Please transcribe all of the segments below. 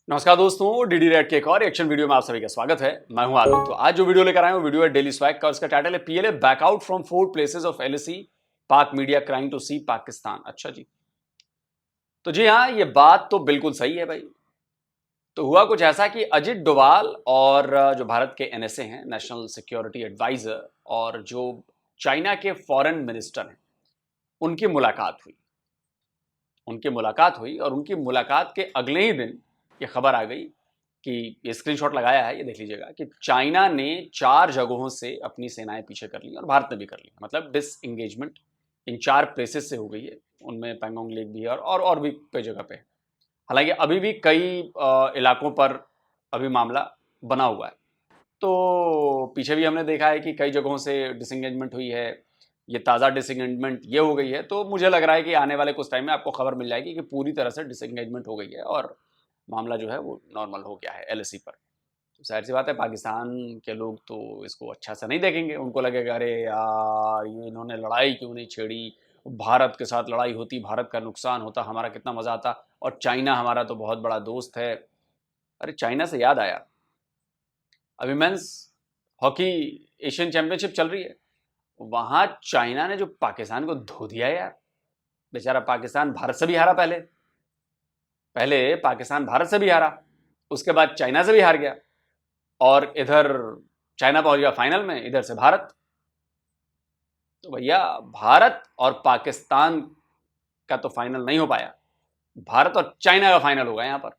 नमस्कार दोस्तों, DD red के एक और एक्शन वीडियो में आप सभी का स्वागत है। मैं हूं आलोक। तो आज जो वीडियो लेकर आए हूं वीडियो है डेली स्वैग का। उसका टाइटल है PLA backout from 4 places of LAC, Pak media crying to see Pakistan. अच्छा जी, तो जी हाँ, ये बात तो बिल्कुल सही है भाई। तो हुआ कुछ ऐसा कि अजित डोभाल और जो भारत के एनएसए हैं, नेशनल सिक्योरिटी एडवाइजर, और जो चाइना के फॉरेन मिनिस्टर हैं, उनकी मुलाकात हुई और उनकी मुलाकात के अगले ही दिन ये खबर आ गई कि ये स्क्रीनशॉट लगाया है, ये देख लीजिएगा कि चाइना ने 4 जगहों से अपनी सेनाएं पीछे कर ली और भारत ने भी कर ली। मतलब डिसएंगेजमेंट इन 4 प्लेसेस से हो गई है। उनमें पैंगोंग लेक भी है और भी कई जगह पे है। हालांकि अभी भी कई इलाकों पर अभी मामला बना हुआ है। तो पीछे भी हमने देखा है कि कई जगहों से डिसएंगेजमेंट हुई है। ये ताज़ा डिसएंगेजमेंट ये हो गई है। तो मुझे लग रहा है कि आने वाले कुछ टाइम में आपको खबर मिल जाएगी कि पूरी तरह से डिसएंगेजमेंट हो गई है और मामला जो है वो नॉर्मल हो गया है एलएसी पर। तो जाहिर सी बात है, पाकिस्तान के लोग तो इसको अच्छा से नहीं देखेंगे। उनको लगेगा अरे यार, ये इन्होंने लड़ाई क्यों नहीं छेड़ी, भारत के साथ लड़ाई होती, भारत का नुकसान होता, हमारा कितना मज़ा आता, और चाइना हमारा तो बहुत बड़ा दोस्त है। अरे चाइना से याद आया, अभी मेंस हॉकी एशियन चैंपियनशिप चल रही है, वहाँ चाइना ने जो पाकिस्तान को धो दिया यार। बेचारा पाकिस्तान भारत से भी हारा, पहले पाकिस्तान भारत से भी हारा, उसके बाद चाइना से भी हार गया, और इधर चाइना पहुंच गया फाइनल में, इधर से भारत। तो भैया भारत और पाकिस्तान का तो फाइनल नहीं हो पाया, भारत और चाइना का फाइनल होगा। यहाँ पर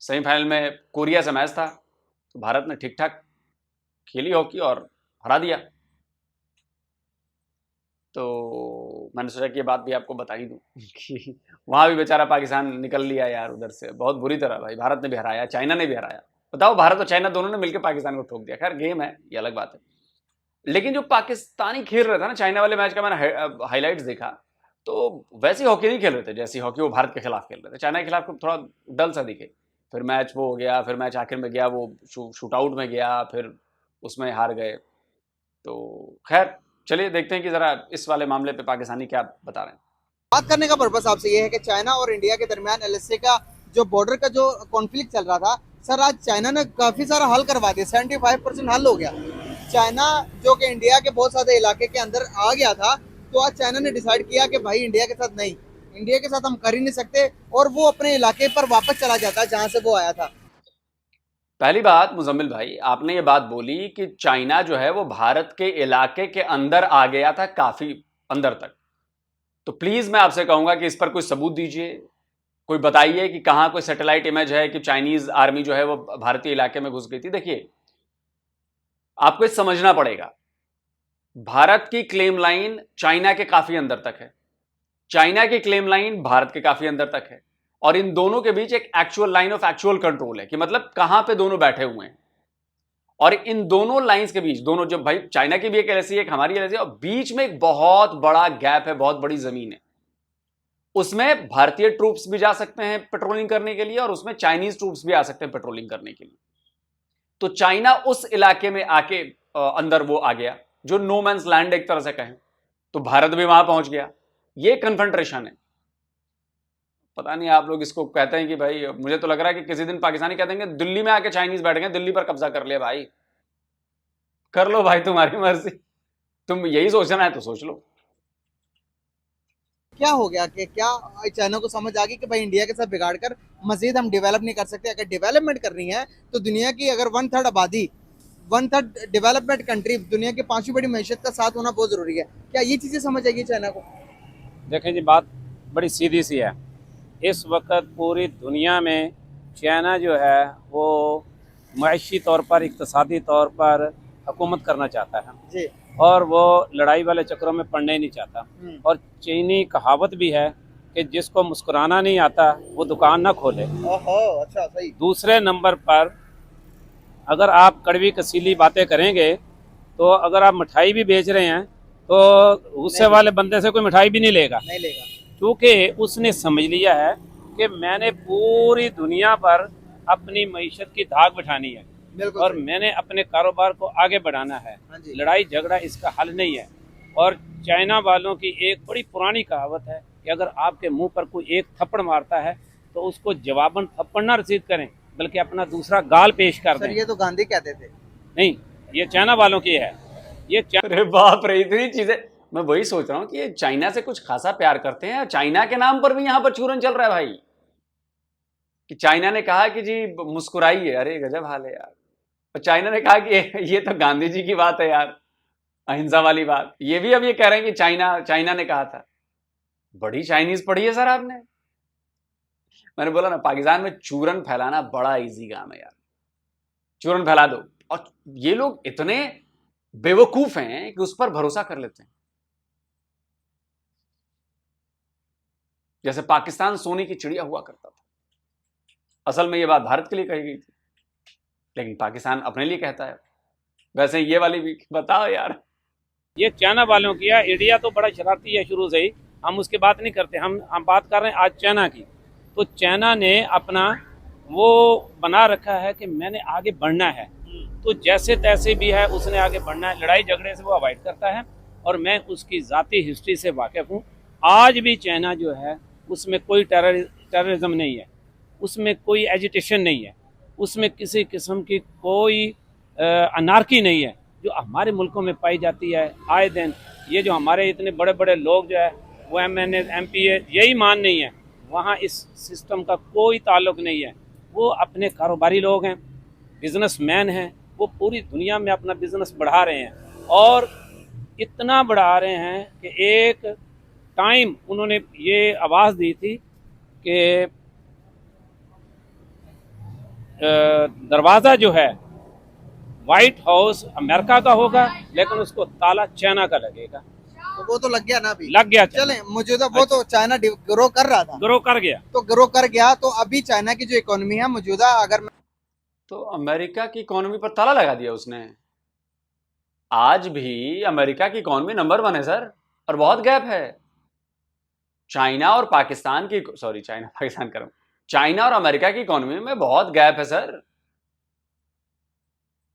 सेमीफाइनल में कोरिया से मैच था, तो भारत ने ठीक ठाक खेली हॉकी और हरा दिया। तो मैंने सोचा कि ये बात भी आपको बता ही दूं कि वहाँ भी बेचारा पाकिस्तान निकल लिया यार उधर से, बहुत बुरी तरह। भाई भारत ने भी हराया, चाइना ने भी हराया। बताओ, भारत और चाइना दोनों ने मिलकर पाकिस्तान को ठोक दिया। खैर गेम है, ये अलग बात है। लेकिन जो पाकिस्तानी खेल रहा था ना चाइना वाले मैच का, मैंने हाईलाइट्स देखा, तो वैसी हॉकी नहीं खेल रहे थे जैसी हॉकी वो भारत के खिलाफ खेल रहे थे। चाइना के खिलाफ थोड़ा डल सा दिखे। फिर मैच वो हो गया, फिर मैच आखिर में गया वो शूट आउट में गया, फिर उसमें हार गए। तो खैर चलिए देखते हैं कि जरा इस वाले मामले पे पाकिस्तानी क्या बता रहे हैं। बात करने का पर्पस आपसे ये है कि चाइना और इंडिया के दरमियान एलएसए का जो बॉर्डर का जो कॉन्फ्लिक्ट चल रहा था, सर आज चाइना ने काफी सारा हल करवा दिया। 75% हल हो गया। चाइना जो कि इंडिया के बहुत सारे इलाके के अंदर आ गया था, तो आज चाइना ने डिसाइड किया कि भाई इंडिया के साथ नहीं, इंडिया के साथ हम कर ही नहीं सकते, और वो अपने इलाके पर वापस चला जाता है जहां से वो आया था। पहली बात मुजम्मिल भाई, आपने ये बात बोली कि चाइना जो है वो भारत के इलाके के अंदर आ गया था, काफी अंदर तक। तो प्लीज मैं आपसे कहूंगा कि इस पर कोई सबूत दीजिए, कोई बताइए कि कहां कोई सैटेलाइट इमेज है कि चाइनीज आर्मी जो है वो भारतीय इलाके में घुस गई थी। देखिए, आपको समझना पड़ेगा, भारत की क्लेम लाइन चाइना के काफी अंदर तक है, चाइना की क्लेम लाइन भारत के काफी अंदर तक है, और इन दोनों के बीच एक actual line of actual control है कि मतलब कहां पे दोनों बैठे हुए हैं। और इन दोनों लाइंस के बीच, दोनों जब भाई चाइना की भी एक एलएसी है, एक हमारी एलएसी है, और बीच में एक बहुत बड़ा गैप है, बहुत बड़ी जमीन है। उसमें भारतीय ट्रूप्स भी जा सकते हैं पेट्रोलिंग करने के लिए, और उसमें चाइनीज ट्रूप्स भी आ सकते हैं पेट्रोलिंग करने के लिए। तो चाइना उस इलाके में आके अंदर वो आ गया, जो नो मैंस लैंड एक तरह से कहें, तो भारत भी वहां पहुंच गया। ये कन्फ्रंट्रेशन है। पता नहीं आप लोग इसको कहते हैं कि भाई, मुझे तो लग रहा है कि किसी दिन पाकिस्तानी कह देंगे दिल्ली में आके चाइनीज बैठ गए, दिल्ली पर कब्जा कर लिया। भाई कर लो भाई, तुम्हारी मर्जी, तुम यही सोचना है तो सोच लो। क्या हो गया कि क्या चाइना को समझ आ गई कि भाई इंडिया के साथ बिगाड़ कर मजीद हम डेवलप नहीं कर सकते। अगर डेवलपमेंट करनी है तो दुनिया की अगर 1/3 आबादी, 1/3 डेवलपमेंट कंट्री, दुनिया की 5वीं बड़ी मैशत का साथ होना बहुत जरूरी है। क्या ये चीजें समझ आएगी चाइना को? देखें जी, बात बड़ी सीधी सी है। इस वक्त पूरी दुनिया में चाइना जो है वो माशी तौर पर, इक़्तिसादी तौर पर हुकूमत करना चाहता है जी। और वो लड़ाई वाले चक्रों में पड़ना ही नहीं चाहता। और चीनी कहावत भी है कि जिसको मुस्कुराना नहीं आता वो दुकान ना खोले। ओहो, अच्छा, सही। दूसरे नंबर पर अगर आप कड़वी कसीली बातें करेंगे तो अगर आप मिठाई भी बेच रहे हैं तो गुस्से वाले बंदे से कोई मिठाई भी नहीं लेगा, क्योंकि उसने समझ लिया है कि मैंने पूरी दुनिया पर अपनी मईशत की धाक बिठानी है और मैंने अपने कारोबार को आगे बढ़ाना है। लड़ाई झगड़ा इसका हल नहीं है। और चाइना वालों की एक बड़ी पुरानी कहावत है कि अगर आपके मुंह पर कोई एक थप्पड़ मारता है तो उसको जवाबन थप्पड़ ना रसीद करें, बल्कि अपना दूसरा गाल पेश कर सर दें। ये तो गांधी कहते थे। नहीं, ये चाइना वालों की है। ये अरे बाप रे, इतनी चीजें। मैं वही सोच रहा हूँ कि ये चाइना से कुछ खासा प्यार करते हैं, चाइना के नाम पर भी यहां पर चूरन चल रहा है भाई। कि चाइना ने कहा कि जी मुस्कुराइए, अरे गजब हाल है यार। और चाइना ने कहा कि ये तो गांधी जी की बात है यार, अहिंसा वाली बात। ये भी अब ये कह रहे हैं कि चाइना ने कहा था। बड़ी चाइनीज पढ़ी है सर आपने। मैंने बोला ना, पाकिस्तान में चूरन फैलाना बड़ा इजी काम है यार। चूरन फैला दो, और ये लोग इतने बेवकूफ हैं कि उस पर भरोसा कर लेते हैं। जैसे पाकिस्तान सोने की चिड़िया हुआ करता था। असल में ये बात भारत के लिए कही गई थी, लेकिन पाकिस्तान अपने लिए कहता है। वैसे ये वाली भी बताओ यार। ये चाइना वालों की है। इंडिया तो बड़ा शरारती है शुरू से ही, हम उसकी बात नहीं करते। हम बात कर रहे हैं आज चाइना की। तो चाइना ने अपना वो बना रखा है कि मैंने आगे बढ़ना है, तो जैसे तैसे भी है उसने आगे बढ़ना है। लड़ाई झगड़े से वो अवॉइड करता है, और मैं उसकी ज़ाती हिस्ट्री से वाकिफ़ हूँ। आज भी चाइना जो है उसमें कोई टेररिज्म नहीं है, उसमें कोई एजिटेशन नहीं है, उसमें किसी किस्म की कोई अनार्की नहीं है जो हमारे मुल्कों में पाई जाती है आए दिन। ये जो हमारे इतने बड़े बड़े लोग जो है वो MNA MPA यही मान नहीं है, वहाँ इस सिस्टम का कोई ताल्लुक नहीं है। वो अपने कारोबारी लोग हैं, बिजनेसमैन हैं, वो पूरी दुनिया में अपना बिजनेस बढ़ा रहे हैं, और इतना बढ़ा रहे हैं कि एक टाइम उन्होंने ये आवाज़ दी थी कि दरवाज़ा जो है व्हाइट हाउस अमेरिका का होगा, लेकिन उसको ताला चाइना का लगेगा। तो वो तो लग गया ना, अभी लग गया। चले मौजूदा वो तो चाइना ग्रो कर रहा था, ग्रो कर गया। तो ग्रो कर गया। तो अभी चाइना की जो इकोनॉमी है मौजूदा, अगर मैं तो अमेरिका की इकोनॉमी पर ताला लगा दिया उसने। आज भी अमेरिका की इकोनॉमी नंबर 1 है सर, और बहुत गैप है। चाइना और पाकिस्तान की, सॉरी चाइना पाकिस्तान कर रहा हूं, चाइना और अमेरिका की इकोनॉमी में बहुत गैप है सर।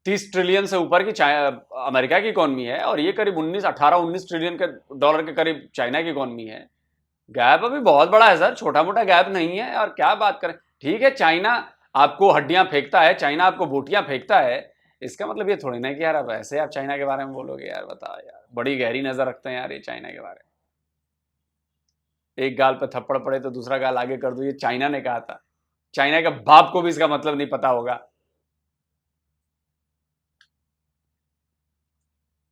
30 ट्रिलियन से ऊपर की अमेरिका की इकोनॉमी है, और ये करीब 18-19 ट्रिलियन के डॉलर के करीब चाइना की इकोनॉमी है। गैप अभी बहुत बड़ा है सर, छोटा मोटा गैप नहीं है। और क्या बात करें, ठीक है चाइना आपको हड्डियां फेंकता है, चाइना आपको बोटियां फेंकता है, इसका मतलब ये थोड़ी ना कि यार अब ऐसे आप चाइना के बारे में बोलोगे। यार बताओ यार, बड़ी गहरी नजर रखते हैं यार ये चाइना के बारे में। एक गाल पे थप्पड़ पड़े तो दूसरा गाल आगे कर दो, ये चाइना ने कहा था। चाइना के बाप को भी इसका मतलब नहीं पता होगा।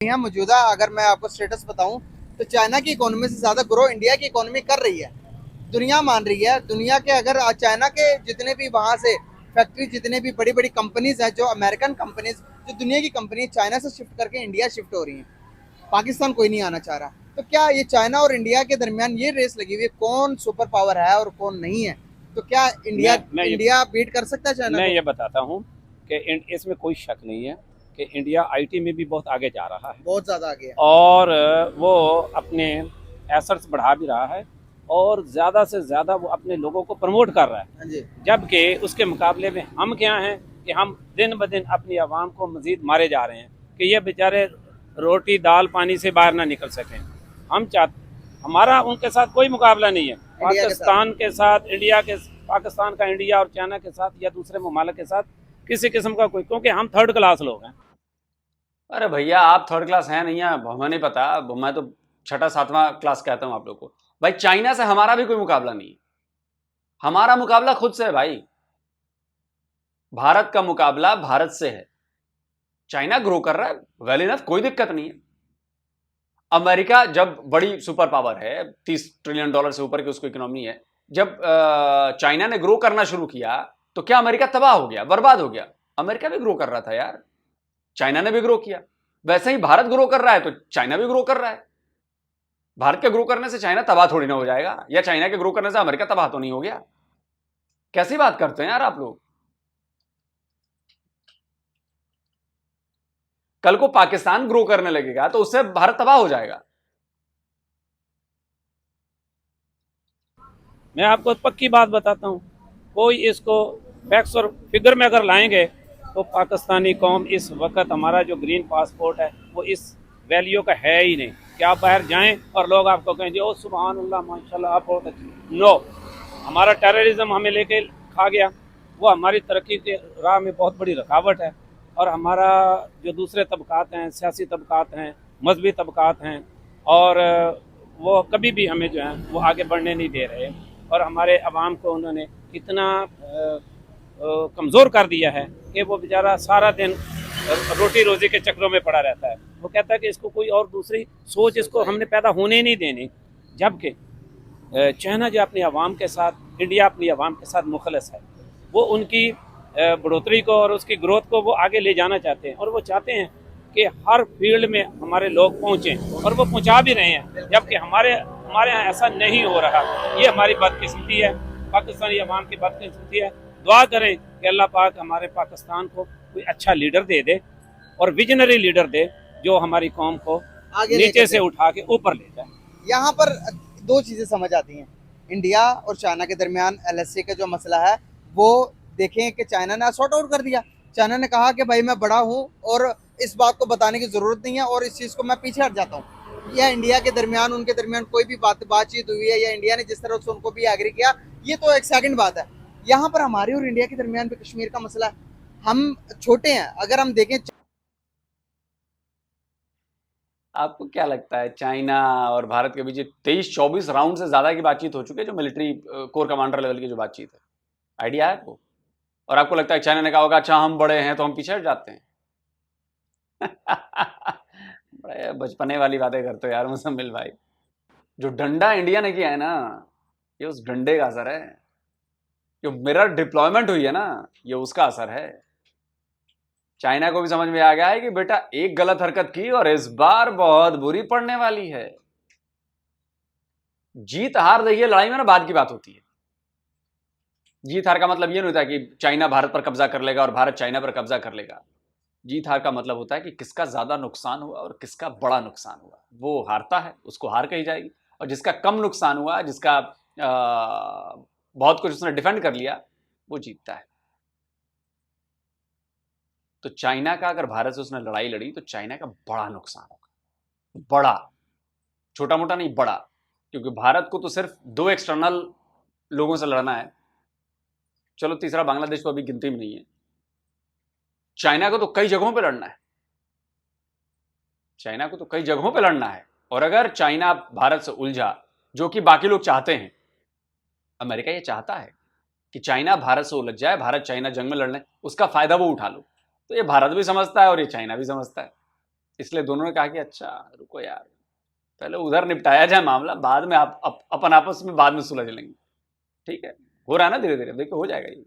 यहाँ मौजूदा अगर मैं आपको स्टेटस बताऊं तो चाइना की इकोनॉमी से ज्यादा ग्रो इंडिया की इकोनॉमी कर रही है, दुनिया मान रही है। दुनिया के अगर चाइना के जितने भी वहां से फैक्ट्री, जितने भी बड़ी बड़ी कंपनीज हैं, जो अमेरिकन कंपनीज, जो दुनिया की कंपनी चाइना से शिफ्ट करके इंडिया शिफ्ट हो रही हैं। पाकिस्तान कोई नहीं आना चाह रहा। तो क्या ये चाइना और इंडिया के दरमियान ये रेस लगी हुई है कौन सुपर पावर है और कौन नहीं है? तो क्या इंडिया बीट कर सकता है चाइना? मैं ये बताता हूँ कि इसमें कोई शक नहीं है कि इंडिया IT में भी बहुत आगे जा रहा है, बहुत ज्यादा आगे है, और वो अपने एसेट्स बढ़ा भी रहा है, और ज़्यादा से ज़्यादा वो अपने लोगों को प्रमोट कर रहा है। जबकि उसके मुकाबले में हम क्या हैं कि हम दिन ब दिन अपनी आवाम को मज़ीद मारे जा रहे हैं कि ये बेचारे रोटी दाल पानी से बाहर ना निकल सकें। हमारा उनके साथ कोई मुकाबला नहीं है। पाकिस्तान के साथ इंडिया के, पाकिस्तान का इंडिया और चाइना के साथ या दूसरे ममालिक के साथ किसी किस्म का कोई, क्योंकि हम 3rd क्लास लोग हैं। अरे भैया आप 3rd क्लास हैं नहीं, हमें नहीं पता, मैं तो 6-7वां क्लास कहता हूं आप लोग को। भाई चाइना से हमारा भी कोई मुकाबला नहीं है, हमारा मुकाबला खुद से है भाई। भारत का मुकाबला भारत से है। चाइना ग्रो कर रहा है, वेल इनफ, कोई दिक्कत नहीं है। अमेरिका जब बड़ी सुपर पावर है, 30 ट्रिलियन डॉलर से ऊपर की उसको इकोनॉमी है, जब चाइना ने ग्रो करना शुरू किया तो क्या अमेरिका तबाह हो गया, बर्बाद हो गया? अमेरिका भी ग्रो कर रहा था यार, चाइना ने भी ग्रो किया। वैसे ही भारत ग्रो कर रहा है तो चाइना भी ग्रो कर रहा है। भारत के ग्रो करने से चाइना तबाह थोड़ी ना हो जाएगा, या चाइना के ग्रो करने से अमेरिका तबाह तो नहीं हो गया। कैसी बात करते हैं यार आप लोग। कल को पाकिस्तान ग्रो करने लगेगा तो उससे भारत तबाह हो जाएगा। मैं आपको पक्की बात बताता हूँ, कोई इसको फैक्ट्स और फिगर में अगर लाएंगे तो पाकिस्तानी कौम इस वक्त, हमारा जो ग्रीन पासपोर्ट है वो इस वैल्यू का है ही नहीं कि आप बाहर जाएं और लोग आपको कहें जी ओ सुभान अल्लाह माशाल्लाह आप बहुत अच्छे। नो, हमारा टेररिज्म हमें लेके खा गया, वो हमारी तरक्की के राह में बहुत बड़ी रुकावट है। और हमारा जो दूसरे तबकात हैं, सियासी तबकात हैं, मजहबी तबकात हैं, और वो कभी भी हमें जो है वो आगे बढ़ने नहीं दे रहे। और हमारे अवाम को उन्होंने इतना कमज़ोर कर दिया है कि वो बेचारा सारा दिन रोटी रोज़ी के चक्रों में पड़ा रहता है। वो कहता है कि इसको कोई और दूसरी सोच इसको हमने पैदा होने ही नहीं देनी। जबकि चाइना जो अपनी आवाम के साथ, इंडिया अपनी आवाम के साथ मुखलस है, वो उनकी बढ़ोतरी को और उसकी ग्रोथ को वो आगे ले जाना चाहते हैं। और वो चाहते हैं कि हर फील्ड में हमारे लोग पहुँचें, और वो पहुँचा भी रहे हैं। जबकि हमारे यहाँ ऐसा नहीं हो रहा। ये हमारी बदकिस्मती है, पाकिस्तानी अवाम की बदकिस्मती है। दुआ करें कि अल्लाह पाक हमारे पाकिस्तान को कोई अच्छा लीडर दे दे, और विजनरी लीडर दे, जो हमारी कौम को आगे नीचे से उठा के ऊपर ले जाए। यहाँ पर दो चीजें समझ आती हैं। इंडिया और चाइना के दरमियान LSA का जो मसला है, वो देखें कि चाइना ने सॉर्ट आउट कर दिया। चाइना ने कहा कि भाई मैं बड़ा हूँ और इस बात को बताने की जरूरत नहीं है, और इस चीज को मैं पीछे हट जाता हूँ। या इंडिया के दरमियान, उनके दरमियान कोई भी बातचीत हुई है, या इंडिया ने जिस तरह से उनको भी एग्री किया, ये तो एक सेकंड बात है। यहाँ पर हमारे और इंडिया के दरमियान भी कश्मीर का मसला है। हम छोटे हैं, अगर हम देखें। आपको क्या लगता है, चाइना और भारत के बीच 23-24 राउंड से ज़्यादा की बातचीत हो चुकी है, जो मिलिट्री कोर कमांडर लेवल की जो बातचीत है, आइडिया है आपको? और आपको लगता है चाइना ने कहा होगा अच्छा हम बड़े हैं तो हम पीछे हट जाते हैं? बड़े बचपने वाली बातें करते हो यार मुज़म्मिल भाई। जो डंडा इंडिया ने किया है ना, ये उस डंडे का असर है। जो मिरर डिप्लॉयमेंट हुई है ना, ये उसका असर है। चाइना को भी समझ में आ गया है कि बेटा एक गलत हरकत की और इस बार बहुत बुरी पड़ने वाली है। जीत हार देखिए लड़ाई में ना बाद की बात होती है। जीत हार का मतलब ये नहीं होता कि चाइना भारत पर कब्जा कर लेगा और भारत चाइना पर कब्जा कर लेगा। जीत हार का मतलब होता है कि किसका ज्यादा नुकसान हुआ और किसका बड़ा नुकसान हुआ। वो हारता है, उसको हार कही जाएगी, और जिसका कम नुकसान हुआ, जिसका बहुत कुछ उसने डिफेंड कर लिया, वो जीतता है। तो चाइना का अगर भारत से उसने लड़ाई लड़ी तो चाइना का बड़ा नुकसान होगा, बड़ा, छोटा मोटा नहीं, बड़ा। क्योंकि भारत को तो सिर्फ 2 एक्सटर्नल लोगों से लड़ना है, चलो तीसरा बांग्लादेश तो अभी गिनती में नहीं है। चाइना को तो कई जगहों पे लड़ना है, चाइना को तो कई जगहों पे लड़ना है। और अगर चाइना भारत से उलझा, जो कि बाकी लोग चाहते हैं, अमेरिका ये चाहता है कि चाइना भारत से उलझ जाए, भारत चाइना जंग में लड़ने, उसका फायदा वो उठा लो। तो ये भारत भी समझता है और ये चाइना भी समझता है। इसलिए दोनों ने कहा कि अच्छा रुको यार, पहले उधर निपटाया जाए मामला, बाद में आप अपन आपस में बाद में सुलझ लेंगे। ठीक है, हो रहा है ना धीरे धीरे, देखो हो जाएगा ये।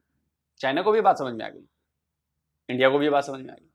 चाइना को भी बात समझ में आ गई, इंडिया को भी बात समझ में आ गई।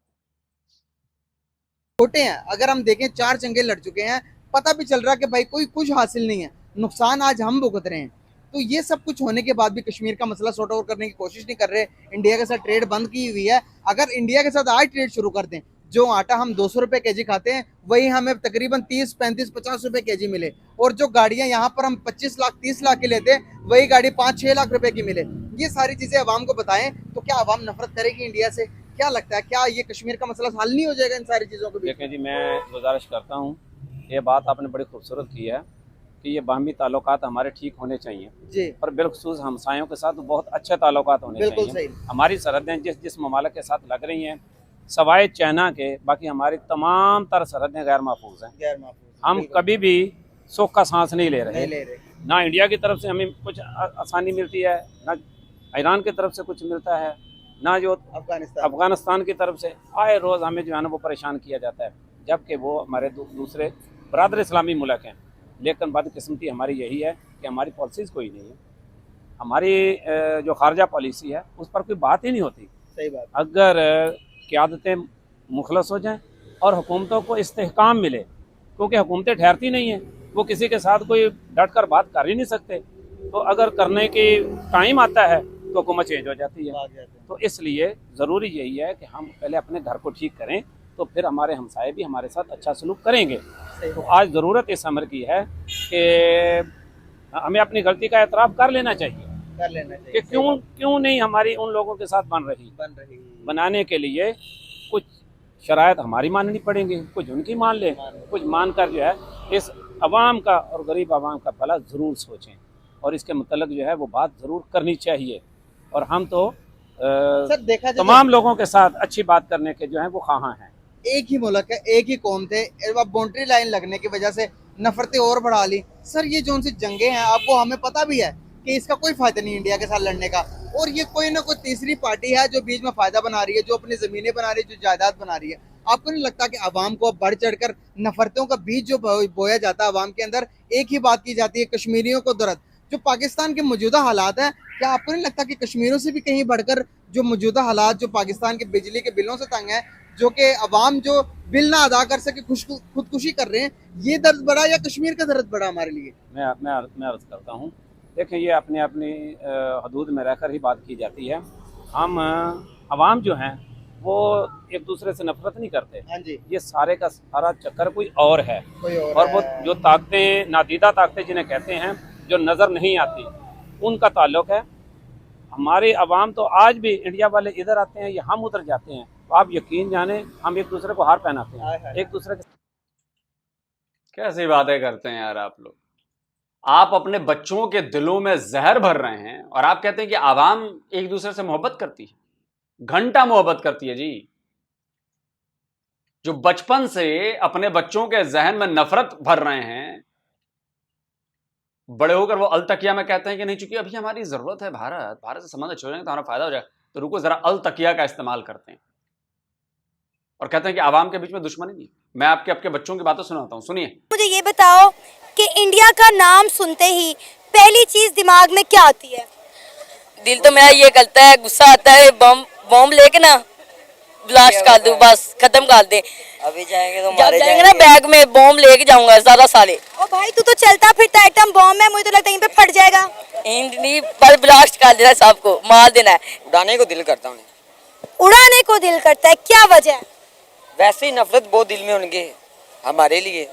छोटे हैं, अगर हम देखें 4 जंगें लड़ चुके हैं, पता भी चल रहा कि भाई कोई कुछ हासिल नहीं है, नुकसान आज हम भुगत रहे हैं। तो ये सब कुछ होने के बाद भी कश्मीर का मसला सॉर्ट आउट करने की कोशिश नहीं कर रहे। इंडिया के साथ ट्रेड बंद की हुई है। अगर इंडिया के साथ आज ट्रेड शुरू कर दें, जो आटा हम 200 रुपए केजी खाते हैं, वही हमें तकरीबन 30, 35, 50 रुपए केजी मिले, और जो गाड़ियां यहाँ पर हम 25 लाख 30 लाख की लेते हैं, वही गाड़ी 5-6 लाख रुपए की मिले। ये सारी चीजें अवाम को बताएं तो क्या अवाम नफरत करेगी इंडिया से? क्या लगता है, क्या ये कश्मीर का मसला हल नहीं हो जाएगा इन सारी चीजों को? देखें जी, मैं गुजारिश करता हूँ, ये बात आपने बड़ी खूबसूरत की है कि ये बाहमी ताल्लुकात हमारे ठीक होने चाहिए जी, और बिलखुसूस हमसायों के साथ बहुत अच्छे ताल्लुकात होने बिल्कुल चाहिए। सही। हमारी सरहदें जिस ममालिक के साथ लग रही हैं, सवाए चाइना के, बाकी हमारी तमाम तर सरहदें गैर महफूज हैं। गैर महफूज, हम बिल्कुल कभी भी सुख का सांस नहीं ले रहे। नहीं ले रहे। ना इंडिया की तरफ से हमें कुछ आसानी मिलती है, ना ईरान की तरफ से कुछ मिलता है, ना जो अफगानिस्तान की तरफ से आए रोज़ हमें जो है ना वो परेशान किया जाता है, जबकि वो हमारे दूसरे बरादर इस्लामी मुल्क हैं। लेकिन बदकिस्मती हमारी यही है कि हमारी पॉलिसीज़ कोई नहीं है। हमारी जो खारजा पॉलिसी है उस पर कोई बात ही नहीं होती। सही बात। अगर क़यादतें मुखलस हो जाएं और हुकूमतों को इस्तेहकाम मिले, क्योंकि हुकूमतें ठहरती नहीं हैं, वो किसी के साथ कोई डट कर बात कर ही नहीं सकते। तो अगर करने की टाइम आता है तो हुकूमत चेंज हो जाती है। तो इसलिए ज़रूरी यही है कि हम पहले अपने घर को ठीक करें, तो फिर हमारे हमसाए भी हमारे साथ अच्छा सलूक करेंगे। तो आज ज़रूरत इस अमर की है कि हमें अपनी गलती का एतराफ़ कर लेना चाहिए कि क्यों नहीं हमारी उन लोगों के साथ बन रही। बनाने के लिए कुछ शराइत हमारी माननी पड़ेंगी, कुछ उनकी मान लें, कुछ मान कर जो है इस अवाम का और गरीब अवाम का भला ज़रूर सोचें और इसके मतलब जो है वो बात ज़रूर करनी चाहिए। और हम तो सर देखा जाए तमाम लोगों के साथ अच्छी बात करने के जो है वो ख़्वाह हैं। एक ही मुल्क है, एक ही कौम थे, अब बाउंड्री लाइन लगने की वजह से नफरतें और बढ़ा ली। सर ये जो उनसे जंगे हैं, आपको हमें पता भी है कि इसका कोई फायदा नहीं इंडिया के साथ लड़ने का, और ये कोई ना कोई तीसरी पार्टी है जो बीच में फायदा बना रही है, जो अपनी जमीनें बना रही है, जो जायदाद बना रही है। आपको नहीं लगता कि आवाम को बढ़ चढ़कर नफरतों का बीज जो बोया जाता है आवाम के अंदर, एक ही बात की जाती है कश्मीरियों को दर्द, जो पाकिस्तान के मौजूदा हालात हैं, क्या आपको नहीं लगता कि कश्मीरों से भी कहीं बढ़कर जो मौजूदा हालात जो पाकिस्तान के बिजली के बिलों से तंग है, जो कि अवाम जो बिल ना अदा कर सके खुदकुशी कर रहे हैं, ये दर्द बड़ा या कश्मीर का दर्द बड़ा हमारे लिए? मैं अर्ज करता हूँ, देखें ये अपनी अपनी हदूद में रहकर ही बात की जाती है। हम अवाम जो हैं वो एक दूसरे से नफरत नहीं करते। हाँ जी, ये सारे का सारा चक्कर कोई और है, कोई और वो जो ताकतें, नादीदा ताकतें जिन्हें कहते हैं, जो नज़र नहीं आती, उनका ताल्लुक है। हमारे अवाम तो आज भी इंडिया वाले इधर आते हैं या हम उधर जाते हैं, तो आप यकीन जाने हम एक दूसरे को हार पहनाते हैं, एक दूसरे के। कैसी बातें करते हैं यार आप लोग। आप अपने बच्चों के दिलों में जहर भर रहे हैं और आप कहते हैं कि आवाम एक दूसरे से मोहब्बत करती है। घंटा मोहब्बत करती है जी। जो बचपन से अपने बच्चों के जहन में नफरत भर रहे हैं, बड़े होकर वो अल तकिया में कहते हैं कि नहीं, चूंकि अभी हमारी जरूरत है, भारत से संबंध अच्छे हो जाएंगे तो हमारा फायदा हो जाएगा, तो रुको जरा अल तकिया का इस्तेमाल करते हैं और कहते हैं कि आवाम के बीच में दुश्मनी नहीं। मैं आपके बच्चों की बातें सुनाता हूं, सुनिए। मुझे ये बताओ कि इंडिया का नाम सुनते ही पहली चीज दिमाग में क्या आती है? दिल तो मेरा ये करता है, गुस्सा आता है, बम लेके ना ब्लास्ट कर दूं, बस खत्म कर दे। अभी जाएंगे तो जब जाएंगे ना बैग में बम लेके जाऊंगा ज्यादा सारे। ओ भाई तू तो चलता फिरता एटम बॉम्ब है, मुझे तो लगता है यहीं पे फट जाएगा। नहीं, पर ब्लास्ट कर देना है, सबको मार देना है। उड़ाने को दिल करता हूँ। उड़ाने को दिल करता है, क्या वजह है? वैसे ही नफरत बहुत दिल में उनके है हमारे लिए।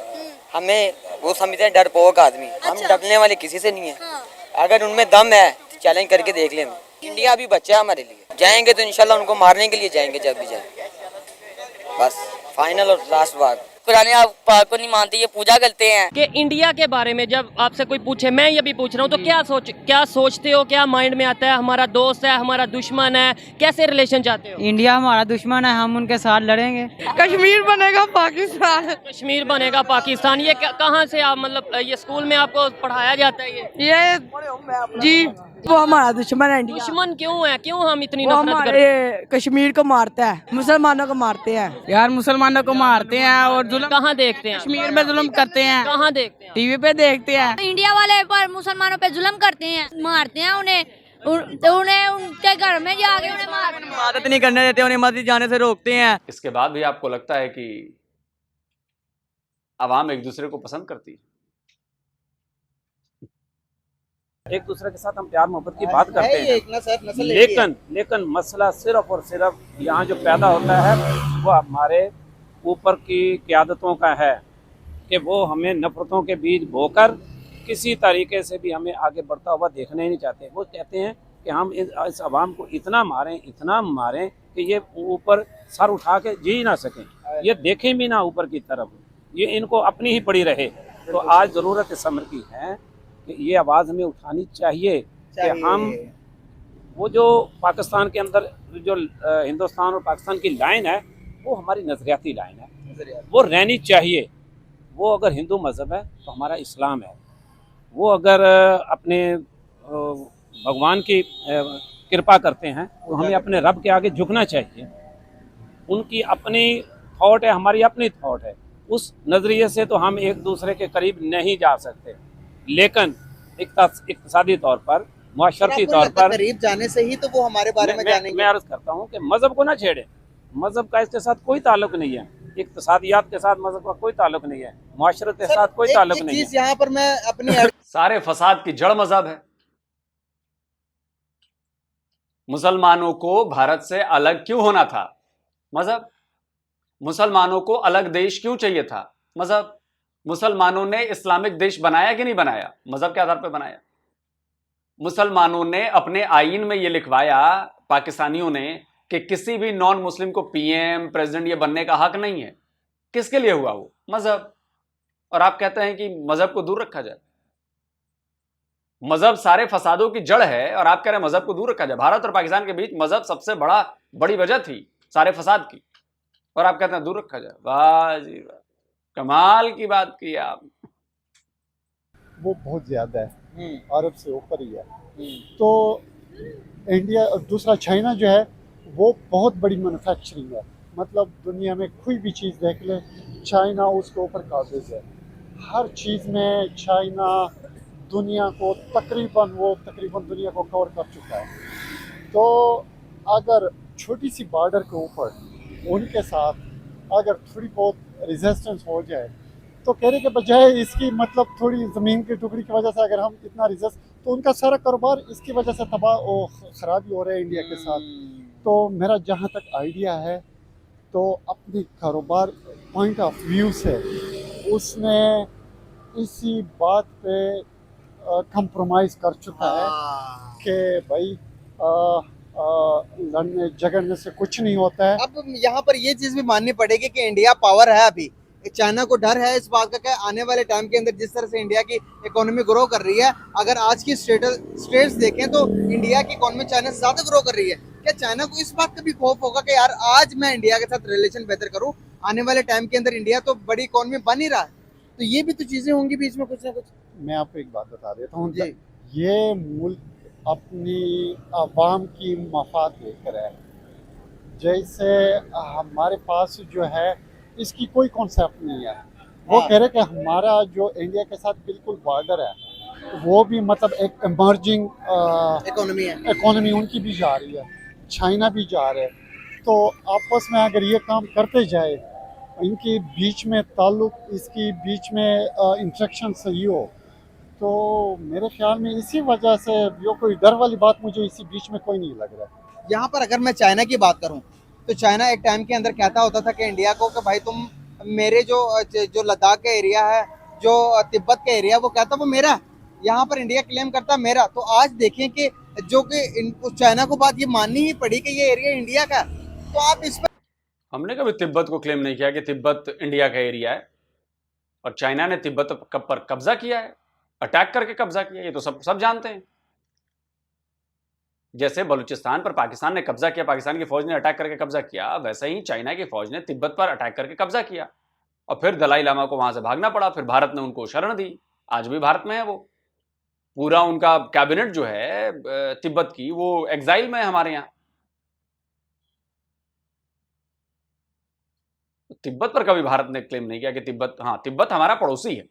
हमें वो समझते हैं डरपोक आदमी, हम अच्छा। डरने वाले किसी से नहीं है। हाँ। अगर उनमें दम है तो चैलेंज करके देख लें। इंडिया भी बच्चा है हमारे लिए, जाएंगे तो इंशाल्लाह उनको मारने के लिए जाएंगे जब भी जाएंगे। बस फाइनल और लास्ट बार। पुराने आप पाक को नहीं मानते, ये पूजा करते हैं। कि इंडिया के बारे में जब आपसे कोई पूछे, मैं ये भी पूछ रहा हूँ, तो क्या सोचते हो, क्या माइंड में आता है? हमारा दोस्त है, हमारा दुश्मन है, कैसे रिलेशन चाहते हो? इंडिया हमारा दुश्मन है, हम उनके साथ लड़ेंगे। कश्मीर बनेगा पाकिस्तान, कश्मीर बनेगा पाकिस्तान। ये कहाँ से आप, मतलब ये स्कूल में आपको पढ़ाया जाता है? ये जी वो हमारा दुश्मन है इंडिया। दुश्मन क्यों है? क्यों हम इतनी वो नफरत करते हैं? हमारे कश्मीर को मारता है, मुसलमानों को मारते हैं यार, मुसलमानों को मारते हैं और जुल्म कहाँ देखते हैं? कश्मीर में जुल्म करते हैं। कहाँ देखते हैं? टीवी पे देखते हैं। इंडिया वाले पर मुसलमानों पे जुल्म करते हैं, मारते हैं उन्हें उनके घर में जाके उन्हें मदद नहीं करने देते, उन्हें मस्जिद जाने से रोकते हैं। इसके बाद भी आपको लगता है कि आवाम एक दूसरे को पसंद करती है? एक दूसरे के साथ हम प्यार मोहब्बत की बात करते हैं, लेकिन मसला सिर्फ और सिर्फ यहाँ जो पैदा होता है वो हमारे ऊपर की क़यादतों का है कि वो हमें नफरतों के बीज बोकर किसी तरीके से भी हमें आगे बढ़ता हुआ देखना ही नहीं चाहते। वो कहते हैं कि हम इस आवाम को इतना मारें कि ये ऊपर सर उठा के जी ही ना सकें, ये देखें भी ना ऊपर की तरफ, ये इनको अपनी ही पड़ी रहे। तो आज ज़रूरत इस अमर की है कि ये आवाज़ हमें उठानी चाहिए कि हम वो जो पाकिस्तान के अंदर जो हिंदुस्तान और पाकिस्तान की लाइन है वो हमारी नज़रियाती लाइन है, वो रहनी चाहिए। वो अगर हिंदू मज़हब है तो हमारा इस्लाम है, वो अगर अपने भगवान की कृपा करते हैं तो हमें अपने रब के आगे झुकना चाहिए। उनकी अपनी थॉट है, हमारी अपनी थॉट है, उस नज़रिए से तो हम एक दूसरे के करीब नहीं जा सकते। लेकिन इक़्तिसादी तौर पर, मुआशरती तौर पर करीब जाने से ही तो वो हमारे बारे में जानेंगे। मैं अर्ज़ करता हूँ कि मज़हब को ना छेड़े, मज़हब का इसके साथ कोई ताल्लुक नहीं है, इक़्तिसादियात के साथ मज़हब का कोई ताल्लुक नहीं है, मुआशरत के साथ कोई ताल्लुक नहीं है। यहाँ पर मैं अपनी सारे फसाद की जड़ मजहब है। मुसलमानों को भारत से अलग क्यों होना था? मजहब। मुसलमानों को अलग देश क्यों चाहिए था? मजहब। मुसलमानों ने इस्लामिक देश बनाया कि नहीं बनाया? मजहब के आधार पर बनाया। मुसलमानों ने अपने आईन में यह लिखवाया, पाकिस्तानियों ने, कि किसी भी नॉन मुस्लिम को पीएम, प्रेसिडेंट ये बनने का हक नहीं है। किसके लिए हुआ वो? मजहब। और आप कहते हैं कि मजहब को दूर रखा जाए। मजहब सारे फसादों की जड़ है और आप कह रहे हैं मजहब को दूर रखा जाए। भारत और पाकिस्तान के बीच मजहब सबसे बड़ी वजह थी सारे फसाद की, और आप कहते हैं दूर रखा जाए। वाह जी वाह, कमाल की बात की आप। वो बहुत ज़्यादा है, अरब से ऊपर ही है। तो इंडिया और दूसरा चाइना जो है वो बहुत बड़ी मैन्युफैक्चरिंग है, मतलब दुनिया में कोई भी चीज़ देख ले चाइना उसके ऊपर काबिज है। हर चीज़ में चाइना दुनिया को तकरीबन दुनिया को कवर कर चुका है। तो अगर छोटी सी बॉर्डर के ऊपर उनके साथ अगर थोड़ी बहुत रेजिस्टेंस हो जाए तो कहने के बजाय इसकी मतलब थोड़ी ज़मीन की टुकड़ी की वजह से अगर हम इतना रेजिस्ट, तो उनका सारा कारोबार इसकी वजह से तबाह और ख़राबी हो रहा है इंडिया के साथ। तो मेरा जहाँ तक आइडिया है तो अपनी कारोबार पॉइंट ऑफ व्यू से उसने इसी बात पे कंप्रोमाइज़ कर चुका है कि भाई लड़ने झगड़ने से कुछ नहीं होता है। अब यहाँ पर ये चीज भी माननी पड़ेगी कि इंडिया पावर है, अभी चाइना को डर है इस बात का कि आने वाले टाइम के अंदर जिस तरह से इंडिया की इकोनॉमी ग्रो कर रही है, अगर आज की स्टेट्स देखें तो इंडिया की इकोनॉमी चाइना से ज्यादा ग्रो कर रही है। क्या चाइना को इस बात का भी खौफ होगा कि यार आज मैं इंडिया के साथ रिलेशन बेहतर करूं, आने वाले टाइम के अंदर इंडिया तो बड़ी इकोनॉमी बन ही रहा है, तो ये भी तो चीजें होंगी बीच में कुछ ना कुछ। मैं आपको एक बात बता देता हूँ, ये मुल्क अपनी आवाम की मफाद लेकर है। जैसे हमारे पास जो है इसकी कोई कॉन्सेप्ट नहीं है। वो कह रहे कि हमारा जो इंडिया के साथ बिल्कुल बॉर्डर है वो भी मतलब एक इमर्जिंग इकोनॉमी है, इकोनॉमी उनकी भी जा रही है, चाइना भी जा रहा है। तो आपस में अगर ये काम करते जाए, इनके बीच में ताल्लुक, इसकी बीच में इंटरेक्शन सही हो, तो मेरे ख्याल में इसी वजह से ये कोई डर वाली बात मुझे इसी बीच में कोई नहीं लग रहा। यहाँ पर अगर मैं चाइना की बात करूँ तो चाइना एक टाइम के अंदर कहता होता था कि इंडिया को कि भाई तुम मेरे जो लद्दाख का एरिया है, जो तिब्बत का एरिया, वो कहता वो मेरा, यहाँ पर इंडिया क्लेम करता मेरा। तो आज देखें कि जो कि चाइना को बात ये माननी ही पड़ी कि ये एरिया इंडिया का, तो आप इस पर। हमने कभी तिब्बत को क्लेम नहीं किया कि तिब्बत इंडिया का एरिया है, और चाइना ने तिब्बत पर कब्जा किया है, अटैक करके कब्जा किया, ये तो सब जानते हैं। जैसे बलूचिस्तान पर पाकिस्तान ने कब्जा किया, पाकिस्तान की फौज ने अटैक करके कब्जा किया, वैसे ही चाइना की फौज ने तिब्बत पर अटैक करके कब्जा किया, और फिर दलाई लामा को वहां से भागना पड़ा, फिर भारत ने उनको शरण दी, आज भी भारत में है वो। पूरा उनका कैबिनेट जो है तिब्बत की, वो एग्जाइल में है हमारे यहाँ। तिब्बत पर कभी भारत ने क्लेम नहीं किया कि तिब्बत, हाँ तिब्बत हमारा पड़ोसी है,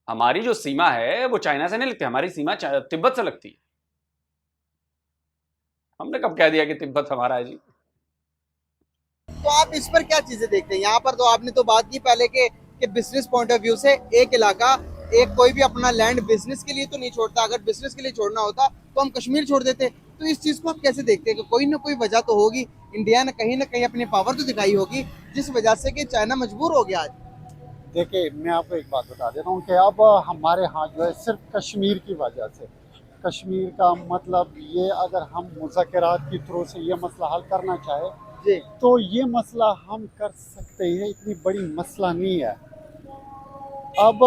हमारी जो सीमा है वो चाइना से नहीं लगती, हमारी सीमा तिब्बत से लगती है। हमने कब कह दिया कि तिब्बत हमारा है जी? तो आप इस पर क्या चीजें देखते हैं? यहाँ पर तो आपने तो बात की पहले कि बिजनेस पॉइंट ऑफ व्यू से एक इलाका, एक कोई भी अपना लैंड बिजनेस के लिए तो नहीं छोड़ता, अगर बिजनेस के लिए छोड़ना होता तो हम कश्मीर छोड़ देते। तो इस चीज को आप कैसे देखते हैं कि कोई ना कोई वजह तो होगी, इंडिया ने कहीं ना कहीं अपनी पावर तो दिखाई होगी जिस वजह से कि चाइना मजबूर हो गया आज। देखिए मैं आपको एक बात बता देता हूँ कि अब हमारे यहाँ जो है सिर्फ कश्मीर की वजह से, कश्मीर का मतलब ये अगर हम मुज़ाकरात के थ्रू से ये मसला हल करना चाहे तो ये मसला हम कर सकते हैं, इतनी बड़ी मसला नहीं है। अब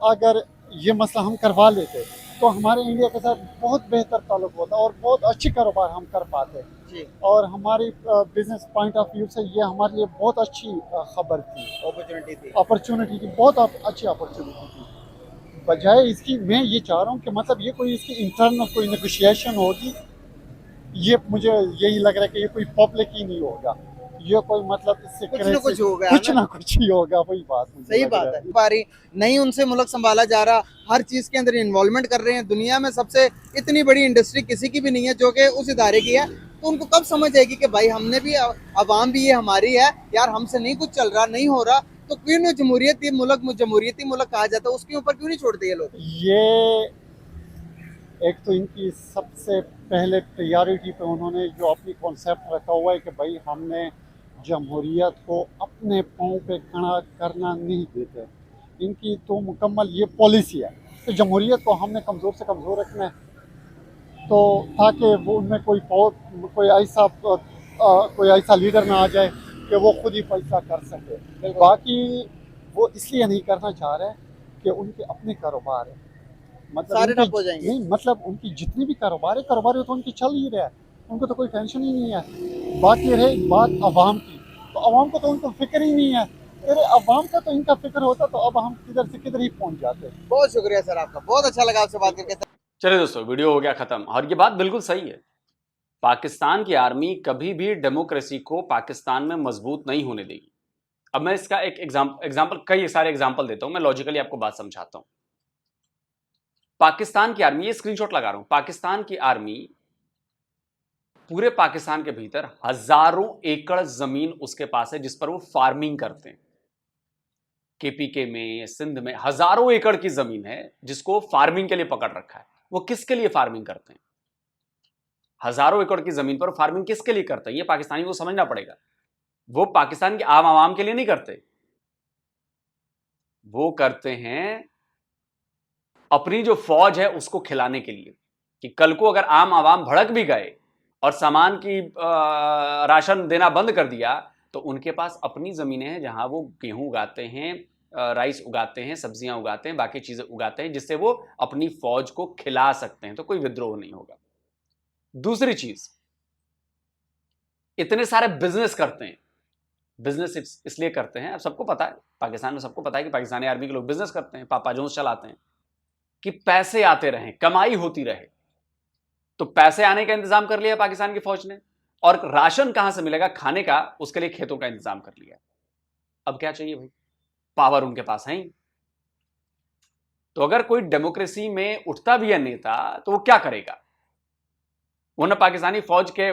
अगर ये मसला हम करवा लेते तो हमारे इंडिया के साथ बहुत बेहतर ताल्लुक होता और बहुत अच्छी कारोबार हम कर पाते, और हमारी बिजनेस पॉइंट ऑफ व्यू से ये हमारे लिए बहुत अच्छी खबर थी, अपॉर्चुनिटी थी, बहुत अच्छी अपॉर्चुनिटी थी। बजाय इसकी मैं ये चाह रहा हूँ कि मतलब ये कोई इसकी इंटरनल कोई नेगोशिएशन होगी, ये मुझे यही लग रहा है कि ये कोई पब्लिक ही नहीं होगा, ये कोई मतलब इससे कुछ ना कुछ होगा, कुछ ना कुछ ही होगा। वही बात सही बात है। पारी नहीं उनसे मुल्क संभाला जा रहा, हर चीज के अंदर इन्वॉल्वमेंट कर रहे हैं। दुनिया में सबसे इतनी बड़ी इंडस्ट्री किसी की भी नहीं है जो कि उस इदारे की है। तो उनको कब समझ आएगी कि भाई हमने भी, अवाम भी ये हमारी है यार, हमसे नहीं कुछ चल रहा, नहीं हो रहा, तो क्यों नहीं जमहूरियती मुल्क कहा जाता है, उसके ऊपर क्यों नहीं छोड़ते ये लोग? ये एक तो इनकी सबसे पहले प्रायोरिटी पे उन्होंने जो अपनी कॉन्सेप्ट रखा हुआ है कि भाई हमने जमहूरियत को अपने पाँव पे खड़ा करना नहीं देते, इनकी तो मुकम्मल ये पॉलिसी है। तो जमहूरियत को हमने कमज़ोर से कमज़ोर रखना है, तो ताकि वो उनमें कोई ऐसा लीडर ना आ जाए कि वो खुद ही फैसला कर सके। बाकी वो इसलिए नहीं करना चाह रहे कि उनके अपने कारोबार है, मतलब सारे उनके- ठप हो जाएंगे। नहीं मतलब उनकी जितनी भी कारोबार है तो उनकी चल ही रहा है, उनको तो कोई टेंशन ही नहीं है। बाकी रहे बात अवाम की, तो अवाम को तो उनको फिक्र ही नहीं है। अरे अवाम का तो इनका फिक्र होता तो अब हम किधर से किधर ही पहुंच जाते। बहुत शुक्रिया सर आपका, बहुत अच्छा लगा आपसे बात करके। चलिए दोस्तों, वीडियो हो गया खत्म। और ये बात बिल्कुल सही है, पाकिस्तान की आर्मी कभी भी डेमोक्रेसी को पाकिस्तान में मजबूत नहीं होने देगी। अब मैं इसका एक एग्जाम्पल कई सारे एग्जाम्पल देता हूं, मैं लॉजिकली आपको बात समझाता हूं। पाकिस्तान की आर्मी, ये स्क्रीनशॉट लगा रहा हूं, पाकिस्तान की आर्मी पूरे पाकिस्तान के भीतर हजारों एकड़ जमीन उसके पास है जिस पर वो फार्मिंग करते हैं। केपीके में, सिंध में हजारों एकड़ की जमीन है जिसको फार्मिंग के लिए पकड़ रखा है। वो किसके लिए फार्मिंग करते हैं? हजारों एकड़ की जमीन पर फार्मिंग किसके लिए करते हैं? ये पाकिस्तानी को समझना पड़ेगा। वो पाकिस्तान के आम आवाम के लिए नहीं करते, वो करते हैं अपनी जो फौज है उसको खिलाने के लिए, कि कल को अगर आम आवाम भड़क भी गए और सामान की राशन देना बंद कर दिया तो उनके पास अपनी जमीनें हैं जहां वो गेहूं उगाते हैं, राइस उगाते हैं, सब्जियां उगाते हैं, बाकी चीजें उगाते हैं जिससे वो अपनी फौज को खिला सकते हैं, तो कोई विद्रोह नहीं होगा। दूसरी चीज, इतने सारे बिजनेस करते हैं। बिजनेस इसलिए करते हैं, अब सबको पता है, पाकिस्तान में सबको पता है कि पाकिस्तानी आर्मी के लोग बिजनेस करते हैं, पापा जोन्स चलाते हैं, कि पैसे आते रहें, कमाई होती रहे। तो पैसे आने का इंतजाम कर लिया पाकिस्तान की फौज ने, और राशन कहां से मिलेगा खाने का, उसके लिए खेतों का इंतजाम कर लिया। अब क्या चाहिए भाई, पावर उनके पास है ही। तो अगर कोई डेमोक्रेसी में उठता भी है नेता तो वो क्या करेगा? वो ना पाकिस्तानी फौज के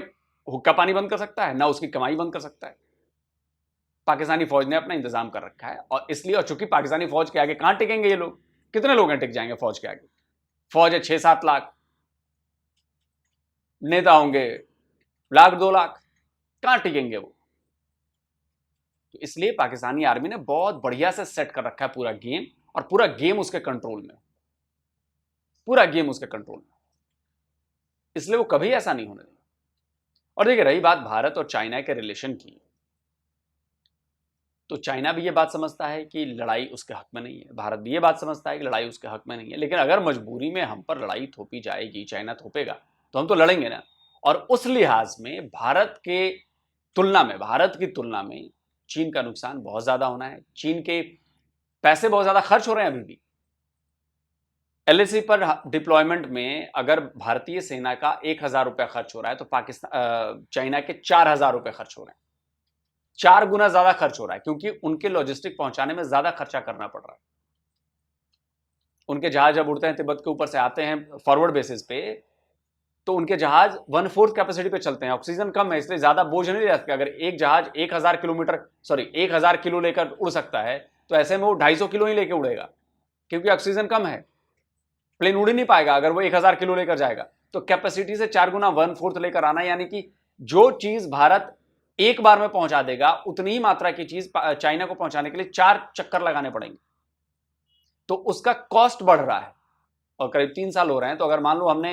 हुक्का पानी बंद कर सकता है, ना उसकी कमाई बंद कर सकता है। पाकिस्तानी फौज ने अपना इंतजाम कर रखा है, और इसलिए, और चूंकि पाकिस्तानी फौज के आगे कहां टिकेंगे ये लोग? कितने लोग हैं टिक जाएंगे फौज के आगे? फौज है 6-7 लाख, नेता होंगे 1-2 लाख, कहां टिकेंगे वो? तो इसलिए पाकिस्तानी आर्मी ने बहुत बढ़िया से सेट कर रखा है पूरा गेम, और पूरा गेम उसके कंट्रोल में, पूरा गेम उसके कंट्रोल में, इसलिए वो कभी ऐसा नहीं होने देगा। और देखिए, रही बात भारत और चाइना के रिलेशन की, तो चाइना भी ये बात समझता है कि लड़ाई उसके हक में नहीं है, भारत भी ये बात समझता है कि लड़ाई उसके हक में नहीं है। लेकिन अगर मजबूरी में हम पर लड़ाई थोपी जाएगी, चाइना थोपेगा, तो हम तो लड़ेंगे ना। और उस लिहाज में भारत की तुलना में चीन का नुकसान बहुत ज्यादा होना है। चीन के पैसे बहुत ज्यादा खर्च हो रहे हैं अभी भी। LAC पर डिप्लॉयमेंट में अगर भारतीय सेना का 1,000 रुपया खर्च हो रहा है तो चाइना के 4,000 रुपये खर्च हो रहे हैं। 4 गुना ज्यादा खर्च हो रहा है, क्योंकि उनके लॉजिस्टिक पहुंचाने में ज्यादा खर्चा करना पड़ रहा है। उनके जहाज जब उड़ते हैं तिब्बत के ऊपर से, आते हैं फॉरवर्ड बेसिस पे, तो उनके जहाज 1/4 कैपेसिटी पे चलते हैं। ऑक्सीजन कम है, इसलिए ज्यादा बोझ नहीं ले सकते। अगर एक जहाज 1,000 किलो लेकर उड़ सकता है, तो ऐसे में वो 250 किलो ही लेकर उड़ेगा, क्योंकि ऑक्सीजन कम है। प्लेन उड़ ही नहीं पाएगा अगर वो 1,000 किलो लेकर जाएगा। तो कैपेसिटी से 4 गुना 1/4 लेकर आना, यानी कि जो चीज भारत एक बार में पहुंचा देगा, उतनी ही मात्रा की चीज चाइना को पहुंचाने के लिए 4 चक्कर लगाने पड़ेंगे। तो उसका कॉस्ट बढ़ रहा है, और करीब 3 साल हो रहे हैं। तो अगर मान लो हमने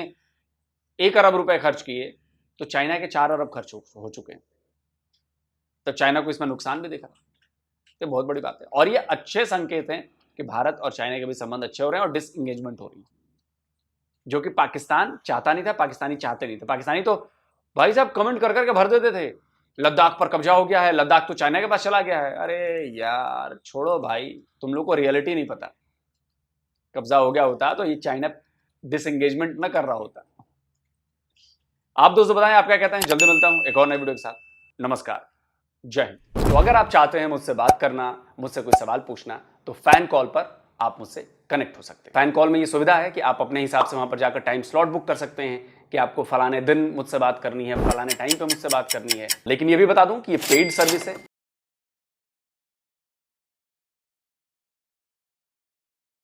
1 अरब रुपए खर्च किए, तो चाइना के 4 अरब खर्च हो चुके हैं। तो चाइना को इसमें नुकसान भी दिख रहा है। तो बहुत बड़ी बात है, और ये अच्छे संकेत हैं कि भारत और चाइना के भी संबंध अच्छे हो रहे हैं और डिसएंगेजमेंट हो रही है, जो कि पाकिस्तान चाहता नहीं था, पाकिस्तानी चाहते नहीं थे। पाकिस्तानी तो भाई साहब कमेंट कर करके भर देते थे, लद्दाख पर कब्जा हो गया है, लद्दाख तो चाइना के पास चला गया है। अरे यार छोड़ो भाई, तुम लोग को रियलिटी नहीं पता। कब्जा हो गया होता तो ये चाइना डिसएंगेजमेंट न कर रहा होता। आप दोस्तों बताएं आप क्या कहते हैं। जल्दी मिलता हूं एक और नई वीडियो के साथ। नमस्कार, जय हिंद। तो अगर आप चाहते हैं मुझसे बात करना, मुझसे कोई सवाल पूछना, तो फैन कॉल पर आप मुझसे कनेक्ट हो सकते हैं। फैन कॉल में ये सुविधा है कि आप अपने हिसाब से वहां पर जाकर टाइम स्लॉट बुक कर सकते हैं कि आपको फलाने दिन मुझसे बात करनी है, फलाने टाइम पे मुझसे बात करनी है। लेकिन ये भी बता दूं कि ये पेड सर्विस है,